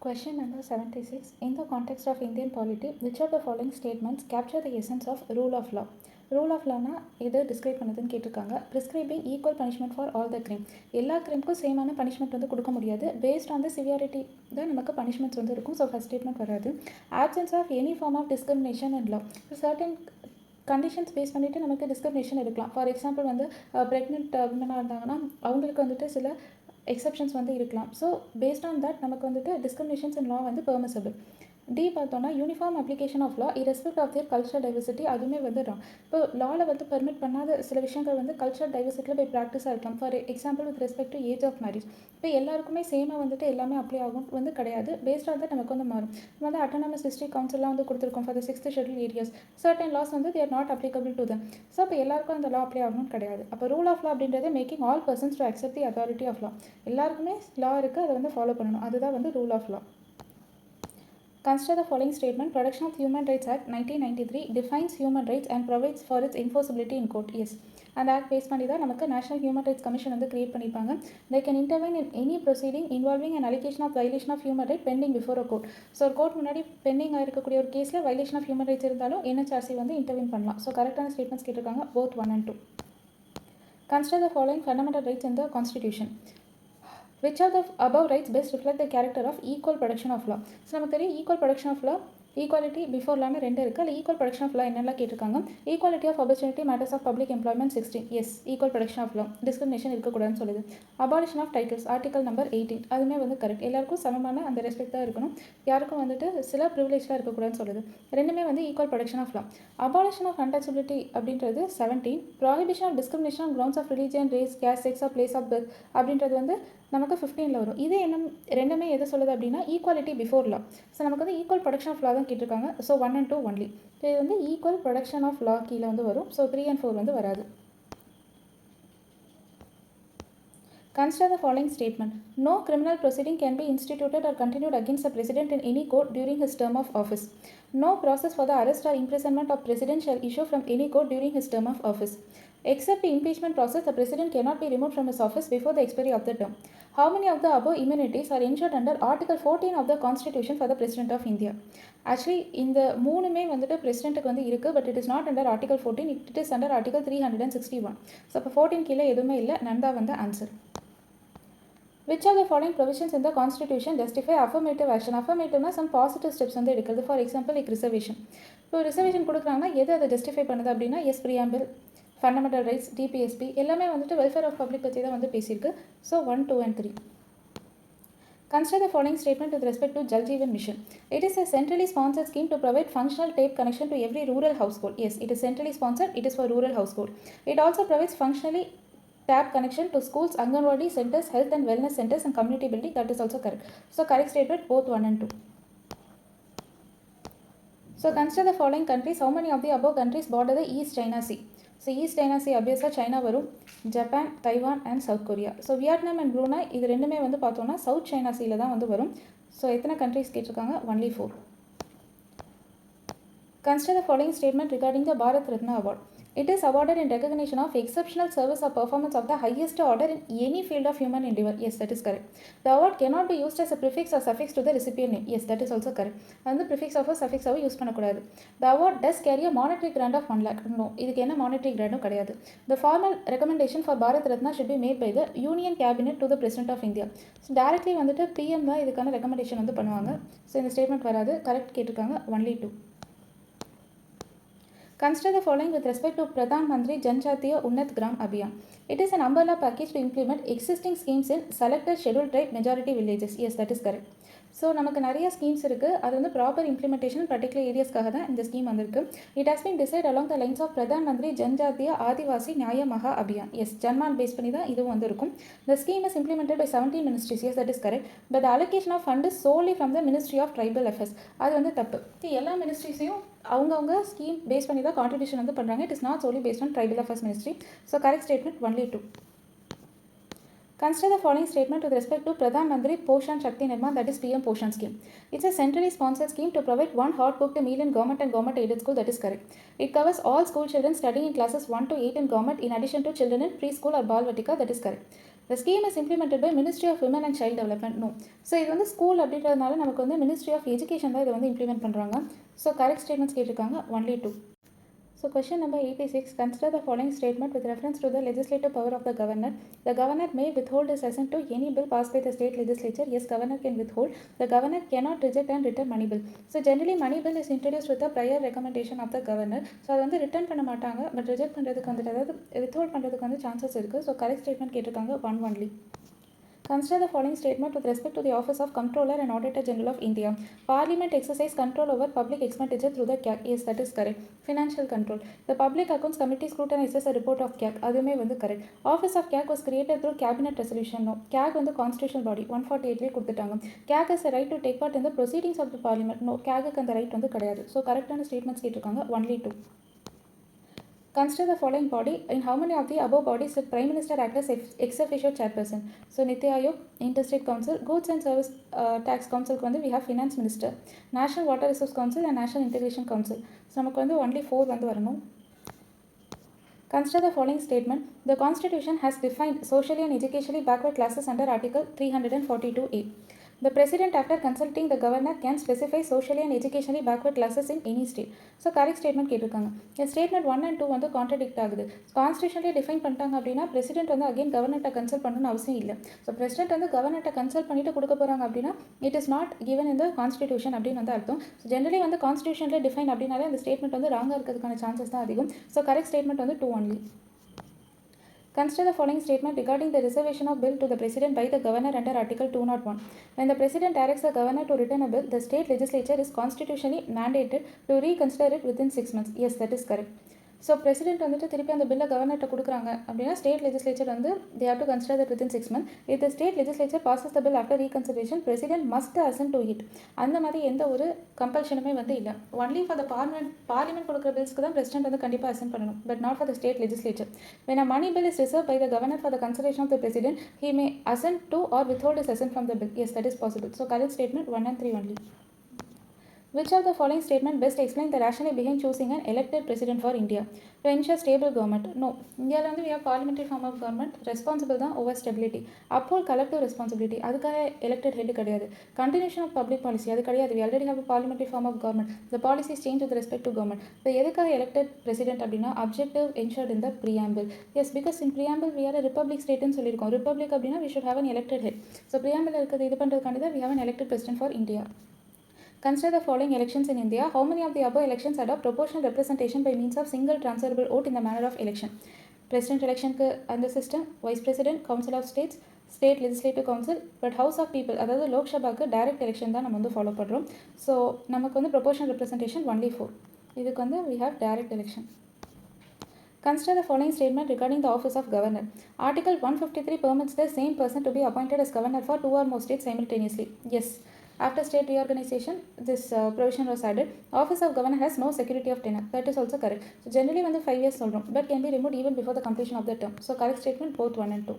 Question number 76. In the context of Indian polity, which of the following statements capture the essence of rule of law? Rule of லானா எது describe பண்ணுதுன்னு கேட்டிருக்காங்க. Prescribing equal punishment for all the crime. எல்லா கிரைமுக்கும் சேமான punishment வந்து கொடுக்க முடியாது. Based on the severity தான் நமக்கு பனிஷ்மெண்ட்ஸ் வந்து இருக்கும். ஸோ ஃபஸ்ட் ஸ்டேட்மெண்ட் வராது. Options of any form of discrimination and law. Certain conditions base பண்ணிவிட்டு நமக்கு டிஸ்கிரிமினேஷன் எடுக்கலாம். ஃபார் எக்ஸாம்பிள் வந்து ப்ரெக்னென்ட் விமனாக இருந்தாங்கன்னா அவங்களுக்கு வந்துட்டு சில எக்ஸப்ஷன்ஸ் வந்து இருக்கலாம். ஸோ பேஸ்ட் ஆன் தட் நமக்கு வந்துட்டு டிஸ்கிரிமினேஷன்ஸ் இன் லா வந்து பெர்மிசபிள். டி பார்த்தோன்னா uniform application of law respect of their culture diversity, அதுவுமே வந்துடும். இப்போ லாவில் வந்து பெர்மிட் பண்ணாத சில விஷயங்கள் வந்து கல்ச்சர் டைவர்சிட்டியில் போய் ப்ராக்டிஸாக இருக்கலாம். For example with respect to age of marriage. இப்போ எல்லாருக்குமே சேமாக வந்துட்டு எல்லாமே அப்ளை ஆகும் வந்து கிடையாது. பேஸ்ட் ஆன் தட் நமக்கு வந்து மாறும். நம்ம வந்து அட்டானமஸ் டிஸ்ட்ரிக்ட் கவுன்சிலாம் வந்து கொடுத்துருக்கோம் for the 6th schedule areas. Certain laws வந்து they're not applicable to them. So அப்போ எல்லாருக்கும் அந்த லா அப்ளை ஆகணும்னு கிடையாது. அப்போ ரூல் ஆஃப் லா அப்படின்றது making all persons to accept the authority of law. எல்லாருக்குமே லா இருக்குது, அதை வந்து ஃபாலோ பண்ணணும். அதுதான் வந்து rule of law. Consider the following statement. Protection of Human Rights Act 1993 defines human rights and provides for its enforceability in court. Yes. அந்த act base பண்ணி தான் நமக்கு நேஷனல் ஹியூமன் ரைட்ஸ் கமிஷன் வந்து கிரியேட் பண்ணியிருப்பாங்க. They can intervene in any proceeding involving an allegation of violation of human right pending before a court. So ஒரு court முன்னாடி bending இருக்கக்கூடிய ஒரு கேஸில் வைலேஷன் ஆஃப் ஹியூமன் ரைட்ஸ் இருந்தாலும் NHRC வந்து intervene பண்ணலாம். ஸோ கரெக்டான ஸ்டேட்மெண்ட்ஸ் கேட்டிருக்காங்க both 1 and 2. Consider the following fundamental rights in the Constitution. Which of the above rights best reflect the character of equal protection of law? So நமக்கு தெரியும் equal protection of law, equality before லான்னு 2 இருக்குது. அதில் equal protection of law என்னெல்லாம் கேட்டிருக்காங்க. Equality of opportunity matters of public employment 16. Yes, equal protection of law, discrimination இருக்கக்கூடாதுன்னு சொல்லுது. Abolition of titles article number 18, அதுவுமே வந்து கரெக்ட். எல்லாருக்கும் சமமான அந்த ரெஸ்பெக்ட் தான் இருக்கணும், யாருக்கும் வந்துட்டு சில ப்ரிவிலேஜ்லாம் இருக்கக்கூடாதுன்னு சொல்லுது. ரெண்டுமே வந்து equal protection of law. Abolition of untouchability அப்படின்றது 17. Prohibition of discrimination on grounds of religion, race, caste, sex of place of birth அப்படின்றது வந்து நமக்கு 15ல் வரும். இது என்ன ரெண்டுமே எது சொல்லுது அப்படின்னா ஈக்குவாலிட்டி பிஃபோர் லா. ஸோ நமக்கு வந்து ஈக்குவல் ப்ரொடக்ஷன் ஆஃப் லா தான் கேட்டிருக்காங்க. So 1 and 2 only. ஸோ இது வந்து ஈக்குவல் ப்ரொடக்ஷன் ஆஃப் லா கீழே வந்து வரும். ஸோ 3 and 4 வந்து வராது. Consider the following statement. No criminal proceeding can be instituted or continued against the President in any court during his term of office. No process for the arrest or imprisonment of President shall issue from any court during his term of office. Except the impeachment process, the President cannot be removed from his office before the expiry of the term. How many of the above immunities are ensured under Article 14 of the Constitution for the President of India? Actually, இந்த மூணுமே வந்துட்டு பிரசிடென்ட்டுக்கு வந்து இருக்குது, but it is not under article 14, it is under article 361. So இப்போ 14 கீழே எதுவுமே இல்லை, நந்தா வந்து answer. Which of the following provisions in the Constitution justify affirmative action? Affirmative some positive steps வந்து எடுக்கிறது. For example like reservation. இப்போ reservation கொடுக்குறாங்கன்னா எது அதை ஜஸ்டிஃபை பண்ணுது அப்படின்னா yes preamble, fundamental rights, DPSP எல்லாமே வந்துட்டு வெல்ஃபேர் ஆஃப் பப்ளிக் பற்றி தான் வந்து பேசியிருக்கு. So 1, 2 and 3. Consider the following statement with respect to Jal Jeevan Mission. It is a centrally sponsored scheme to provide functional tape connection to every rural household. Yes, it is centrally sponsored. It is for rural household. It also provides functionally tap connection to schools, Anganwadi centers, health and wellness centers and community building. That is also correct. So correct statement both 1 and 2. So consider the following countries. How many of the above countries border the East China Sea? So East China Sea obviously China varum, Japan, Taiwan and South Korea. So Vietnam and Brunei இது ரெண்டுமே வந்து பார்த்தோம்னா South China Seaல தான் வந்து வரும். So எத்தனை countries கேட்டிருக்காங்க? only 4. Consider the following statement regarding the Bharat Ratna Award. It is awarded in recognition of exceptional service or performance of the highest order in any field of human endeavor. Yes, that is correct. The award cannot be used as a prefix or suffix to the recipient name. Yes, that is also correct. And the prefix of a suffix of use பண்ணக்கூடாது. The award does carry a monetary grant of 1 lakh. No, இதுக்கு என்ன monetary grant கிடையாது. The formal recommendation for Bharat Ratna should be made by the Union Cabinet to the President of India. So directly வந்துட்டு PM தான் இதுக்கான recommendation வந்து பண்ணுவாங்க. So இந்த statement வராது. கரெக்ட் கேட்டிருக்காங்க only 2. Consider the following with respect to Pradhan Mantri Jan Jatiya Unnat Gram Abhiyan. It is an umbrella package to implement existing schemes in selected scheduled tribe majority villages. Yes, that is correct. So நமக்கு நிறைய schemes இருக்குது, அது வந்து proper implementation particular ஏரியாஸ்க்காக தான் இந்த scheme வந்திருக்கு. It has been decide along the lines of Pradhan Mantri Janjatiya ஆதிவாசி நியாய மகா அபியான். எஸ், ஜன்மான் பேஸ் பண்ணி தான் இதுவும் வந்து இருக்கும். The scheme is implemented by 17 ministries. Yes, that is correct. But the allocation of fund is solely from the ministry of tribal affairs. அது வந்து தப்பு. எல்லா மினிஸ்ட்ரிஸையும் அவங்கவுங்க ஸ்கீம் பேஸ் பண்ணி தான் கான்ட்ரிபியூஷன் வந்து பண்ணுறாங்க. It is not solely based on tribal affairs ministry. So correct statement only 2. Consider the following statement with respect to Pradhan Mantri Poshan Shakti Nirman, that is PM Poshan scheme. It's a centrally sponsored scheme to provide one hot cooked meal in government and government aided school. That is correct. It covers all school children studying in classes 1 to 8 in government in addition to children in preschool or Balvatika. That is correct. The scheme is implemented by Ministry of Women and Child Development. No. So இது வந்து school அப்படின்றதுனால நமக்கு வந்து ministry of education தான் இதை வந்து implement பண்ணுறாங்க. So correct statements கேட்டிருக்காங்க only 2. So question number 86, consider the following statement with reference to the legislative power of the governor. The governor may withhold his assent to any bill passed by the state legislature. Yes, governor can withhold. The governor cannot reject and return money bill. So generally money bill is introduced with the prior recommendation of the governor. So அது வந்து return பண்ண மாட்டாங்க, but reject பண்ணுறதுக்கு வந்துட்டு அதாவது withhold பண்ணுறதுக்கு வந்து chances இருக்குது. ஸோ கரெக்ட் ஸ்டேட்மெண்ட் கேட்டிருக்காங்க 1 only. Consider the following statement with respect to the Office of Comptroller and Auditor General of India. Parliament exercise control over public expenditure through the CAC. Yes, that is correct. Financial control. The Public Accounts Committee scrutinizes a report of CAC. அதுவுமே வந்து correct. Office of CAC was created through cabinet resolution. No. CAC வந்து constitutional body 148 கொடுத்துட்டாங்க. CAC has a right to take part in the proceedings of the parliament. No, CAC அந்த right வந்து கிடையாது. So கரெக்டான statements கேட்டிருக்காங்க only 2. Consider the following body. In how many of the above bodies did Prime Minister act as ex officio chairperson? So Niti Aayog, Interstate Council, Goods and Service Tax Council we have Finance Minister, National Water Resource Council and National Integration Council. So நமக்கு only 4 வந்து வரணும். Consider the following statement. The Constitution has defined socially and educationally backward classes under Article 342A. The President, after consulting the Governor, can specify socially and educationally backward classes in any state. So correct statement கேட்டிருக்காங்க. Statement 1 and 2 வந்து contradict ஆகுது. Constitutionally define பண்ணிட்டாங்க அப்படின்னா President வந்து again Governor consult பண்ணணும்னு அவசியம் இல்லை. So President வந்து Governor கன்சல்ட் பண்ணிட்டு கொடுக்க போகிறாங்க அப்படின்னா it is not given in the Constitution அப்படின்னு வந்து அர்த்தம். ஸோ ஜென்ரலி வந்து Constitutionally define அப்படின்னாலே அந்த ஸ்டேட்மெண்ட் வந்து ராங்காக இருக்கிறதுக்கான சான்சஸ் தான் அதிகம். ஸோ கரெக்ட் ஸ்டேட்மெண்ட் வந்து 2 only. Consider the following statement regarding the reservation of bill to the President by the Governor under Article 201. When the President directs the Governor to return a bill, the state legislature is constitutionally mandated to reconsider it within 6 months. Yes, that is correct. So president வந்துட்டு திருப்பி அந்த பில்லை கவர்னர்கிட்ட கொடுக்குறாங்க அப்படின்னா state legislature வந்து they have to consider that within 6 months. If the state legislature passes the bill after reconsideration, president must assent to it. அந்த மாதிரி எந்த ஒரு கம்பல்ஷனுமே வந்து இல்லை. ஒன்லி ஃபார் த பார்லிமெண்ட் கொடுக்குற பில்ஸ்க்கு தான் பிரசிடென்ட் வந்து கண்டிப்பாக அசென்ட் பண்ணணும், but not for the state legislature. When a money bill is reserved by the governor for the consideration of the president, he may assent to or withhold his assent from the bill. Yes, that is possible. So correct statement 1 and 3 only. Which of the following statement best explain the rationale behind choosing an elected president for India? To ensure stable government. No. இந்தியாவில் வந்து we have parliamentary form of government. Responsible தான் over stability. Uphold collective responsibility. அதுக்காக elected head கிடையாது. Continuation of public policy. அது கிடையாது. We already have a parliamentary form of government. The policies change with respect to government. So எதுக்காக elected president அப்படின்னா objective ensured in the preamble. Yes, because in preamble we are a republic state ன்னு சொல்லியிருக்கோம். Republic அப்படின்னா we should have an elected head. So preamble இருக்கிறது இது பண்ணுறதுக்காண்டி தான் we have an elected president for India. Consider the following elections in India. How many of the above elections adopt proportional representation by means of single transferable vote in the manner of election? President election under system, Vice President, Council of States, State Legislative Council, but House of People, அதாவது லோக்சபாக்கு direct election தான் நம்ம வந்து follow பண்ணுறோம். So நமக்கு வந்து proportional representation only 4. இதுக்கு வந்து we have direct election. Consider the following statement regarding the office of governor. Article 153 permits the same person to be appointed as governor for 2 or more states simultaneously. Yes. After state reorganization, this provision was added. Office of governor has no security of tenure. That is also correct. So generally வந்து 5 years சொல்றோம், but can be removed even before the completion of the term. So correct statement both 1 and 2.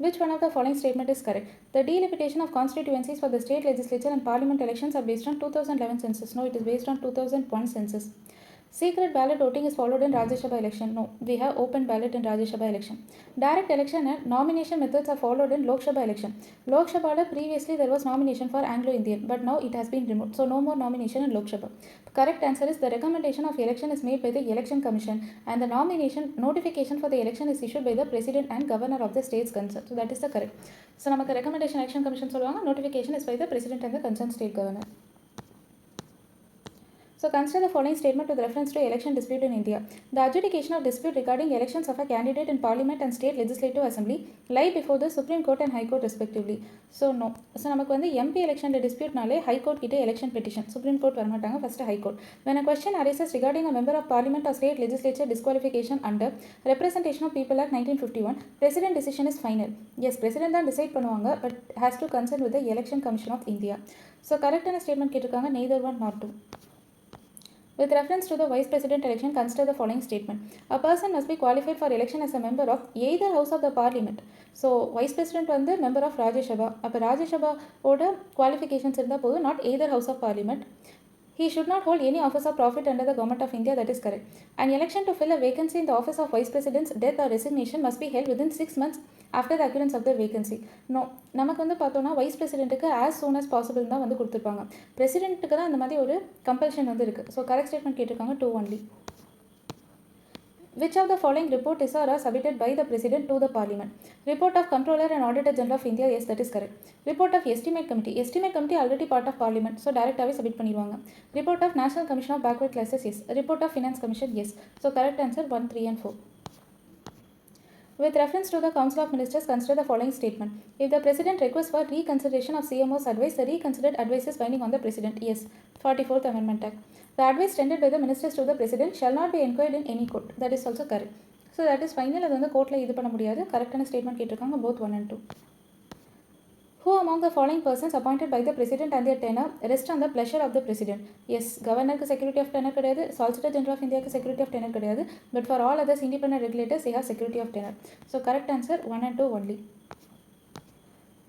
Which one of the following statement is correct? The delimitation of constituencies for the state legislature and parliament elections are based on 2011 census. No, it is based on 2001 census. Secret ballot voting is followed in Rajya Sabha election. No, we have open ballot in Rajya Sabha election. Direct election and nomination methods are followed in Lok Sabha election. Lok Sabha previously there was nomination for Anglo-Indian, but now it has been removed. So no more nomination in Lok Sabha. Correct answer is the recommendation of election is made by the election commission and the notification for the election is issued by the president and governor of the states concerned. So that is the correct. So நமக்கு recommendation election commission சொல்லுவாங்க, notification is by the president and the concerned state governor. So consider the following statement with reference to election dispute in India. The adjudication of dispute regarding elections of a candidate in parliament and state legislative assembly lie before the Supreme Court and High Court respectively. So no. So நமக்கு வந்து MP election dispute-நாலே High Court கிட்ட election petition. Supreme Court வரமாட்டாங்க, first High Court. When a question arises regarding a member of parliament or state legislature disqualification under Representation of People Act 1951, president decision is final. Yes, president தான் decide பண்ணுவாங்க, but has to consult with the Election Commission of India. So correct statement கேட்டிருக்காங்க neither one nor two. With reference to the vice president election, consider the following statement. A person must be qualified for election as a member of either house of the parliament. So, vice president வந்து member of Rajya Sabha. அப்போ Rajya Sabha ஓட qualifications இருந்தால் போதும், not either house of parliament. He should not hold any office of profit under the government of India. That is correct. An election to fill a vacancy in the office of vice president's death or resignation must be held within 6 months after the occurrence of the vacancy. No, நமக்கு வந்து பார்த்தோன்னா wise பிரசிடென்ட்டுக்கு as soon as possible தான் வந்து கொடுத்துருப்பாங்க. பிரசிடென்ட்டுக்கு தான் அந்த மாதிரி ஒரு கம்பல்ஷன் வந்து இருக்குது. ஸோ கரெக்ட் ஸ்டேட்மெண்ட் கேட்டிருக்காங்க 2 only. Which of the following report is or are submitted by the President to the Parliament? Report of Controller and Auditor General of India. Yes, that is correct. Report of Estimate Committee. Estimate Committee already part of Parliament. So, directly submit பண்ணிடுவாங்க. Report of National Commission of Backward Classes. Yes. Report of Finance Commission. Yes. So, correct answer 1, 3 and 4. With reference to the Council of Ministers, consider the following statement. If the President requests for reconsideration of CMO's advice, the reconsidered advice is binding on the President. Yes. 44th Amendment Act. The advice tendered by the ministers to the President shall not be inquired in any court. That is also correct. So that is final. அது வந்து கோர்ட்டில் இது பண்ண முடியாது. கரெக்டான statement கேட்டிருக்காங்க both 1 and 2. Who among the following persons appointed by the President and their tenure rest on the pleasure of the President? Yes, Governorக்கு security of tenure கிடையாது, Solicitor General of Indiaக்கு security of tenure கிடையாது, but for all others independent regulators they have security of tenure. So correct answer 1 and 2 only.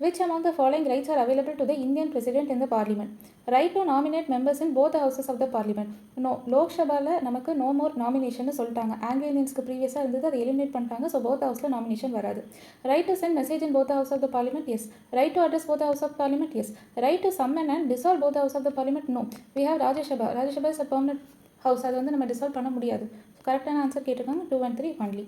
Which among the following rights are available to the Indian President in the Parliament? Right to nominate members in both the houses of the Parliament. No, Lok Sabhala நமக்கு no more nomination சொல்லிட்டாங்க. Anglo Indiansக்கு ப்ரீவியஸாக இருந்தது, அதை eliminate பண்ணிட்டாங்க. So both ஹவுஸில் nomination வராது. Right to send message in both the house of the Parliament? Yes. Right to address both the house of Parliament? Yes. Right to summon and dissolve both the house of the Parliament? No. We have Rajya Sabha is a permanent house. அது வந்து நம்ம dissolve பண்ண முடியாது. கரெக்டான answer கேட்டிருக்காங்க 2 and 3 only.